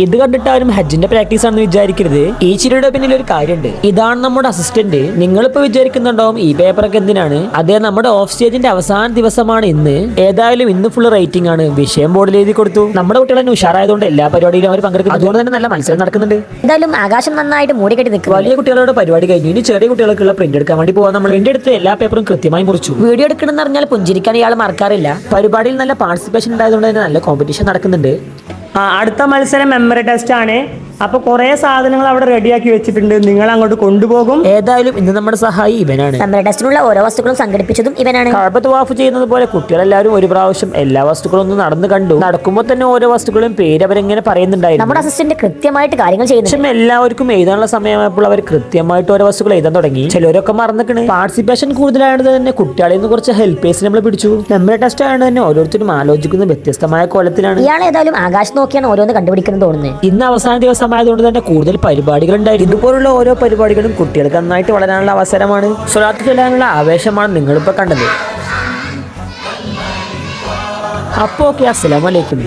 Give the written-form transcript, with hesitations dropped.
ഇത് കണ്ടിട്ട് ആരും ഹജ്ജിന്റെ പ്രാക്ടീസ് ആണെന്ന് വിചാരിക്കരുത്. ഈ ചിരിയുടെ പിന്നിൽ ഒരു കാര്യമുണ്ട്. ഇതാണ് നമ്മുടെ അസിസ്റ്റന്റ്. നിങ്ങളിപ്പോ വിചാരിക്കുന്നുണ്ടാവും ഈ പേപ്പറൊക്കെ എന്തിനാണ്. അതേ, നമ്മുടെ ഓഫ് സ്റ്റേജിന്റെ അവസാന ദിവസമാണ് ഇന്ന്. ഏതായാലും ഇന്ന് ഫുൾ റേറ്റിംഗ് ആണ്. വിഷയം ബോർഡിൽ എഴുതി കൊടുത്തു. നമ്മുടെ കുട്ടികളെ ഉഷാറായതുകൊണ്ട് എല്ലാ പരിപാടിയിലും അവർ പങ്കെടുക്കുന്നു. അതുകൊണ്ട് തന്നെ നല്ല മത്സരം നടക്കുന്നുണ്ട്. എന്തായാലും ആകാശം നന്നായിട്ട് മൂടിക്കെട്ടി നിൽക്കും. വലിയ കുട്ടികളുടെ പരിപാടി കഴിഞ്ഞു. ഇനി ചെറിയ കുട്ടികൾക്കുള്ള പ്രിന്റ് എടുക്കാൻ വേണ്ടി പോകാൻ നമ്മൾ പ്രിന്റ് എടുത്ത് എല്ലാ പേപ്പറും കൃത്യമായി മുറിച്ചു. വീഡിയോ എടുക്കണമെന്ന് പറഞ്ഞാൽ പുഞ്ചിരിക്കാൻ ഇയാൾ മറക്കാറില്ല. പരിപാടിയിൽ നല്ല പാർട്ടിസിപ്പേഷൻ ഉണ്ടായതുകൊണ്ട് തന്നെ നല്ല കോമ്പറ്റീഷൻ നടക്കുന്നുണ്ട്. അടുത്ത മത്സരം മെമ്മറി ടെസ്റ്റ് ആണ്. അപ്പോൾ കുറേ സാധനങ്ങൾ അവിടെ റെഡിയാക്കി വെച്ചിട്ടുണ്ട്. നിങ്ങൾ അങ്ങോട്ട് കൊണ്ടുപോകും. ഏതായാലും ഇന്ന് നമ്മുടെ സഹായി ഇവനാണ്. മെമ്മറി ടെസ്റ്റിനുള്ള ഓരോ വസ്തുക്കളും സംഘടിപ്പിച്ചതും ഇവനാണ്. കഅബത്ത് വാഫ് ചെയ്യുന്നത് പോലെ കുട്ടികളെല്ലാവരും ഒരു പ്രാവശ്യം എല്ലാ വസ്തുക്കളും ഒന്ന് നടന്നു കണ്ടു. നടക്കുമ്പോൾ തന്നെ ഓരോ വസ്തുക്കളും പേര് അവരെങ്ങനെ പറയുന്നുണ്ടായിരുന്നു. നമ്മുടെ അസിസ്റ്റന്റ് കൃത്യമായിട്ട് കാര്യങ്ങൾ ചെയ്യുന്നു. പക്ഷെ എല്ലാവർക്കും എഴുതാനുള്ള സമയമായപ്പോൾ അവർ കൃത്യമായിട്ട് ഓരോ വസ്തുക്കൾ എഴുതാൻ തുടങ്ങി. ചിലരൊക്കെ മറന്നിക്കണ്. പാർട്ടിസിപ്പേഷൻ കൂടുതലായത് തന്നെ കുട്ടികളിൽ നിന്ന് കുറച്ച് ഹെൽപ്പേഴ്സ് നമ്മൾ പിടിച്ചു. മെമ്മറി ടെസ്റ്റ് ആയതുകൊണ്ട് തന്നെ ഓരോരുത്തരും ആലോചിക്കുന്ന വ്യത്യസ്തമായ കോലത്തിലാണ്. ഇയാൾ ഏതായാലും ആകാശം നോക്കിയാണ് ഓരോന്ന് കണ്ടുപിടിക്കുന്നത് തോന്നുന്നത്. ഇന്ന് അവസാന ദിവസമായതുകൊണ്ട് തന്നെ കൂടുതൽ പരിപാടികൾ ഉണ്ടായിരുന്നു. ഇതുപോലുള്ള ഓരോ പരിപാടികളും കുട്ടികൾക്ക് നന്നായിട്ട് വളരാനുള്ള അവസരമാണ്. സ്വലാത്ത് ചൊല്ലാനുള്ള ആവേശമാണ് നിങ്ങളിപ്പോൾ കണ്ടത്. അപ്പോൾ ഓക്കെ, അസ്സലാമു അലൈക്കും.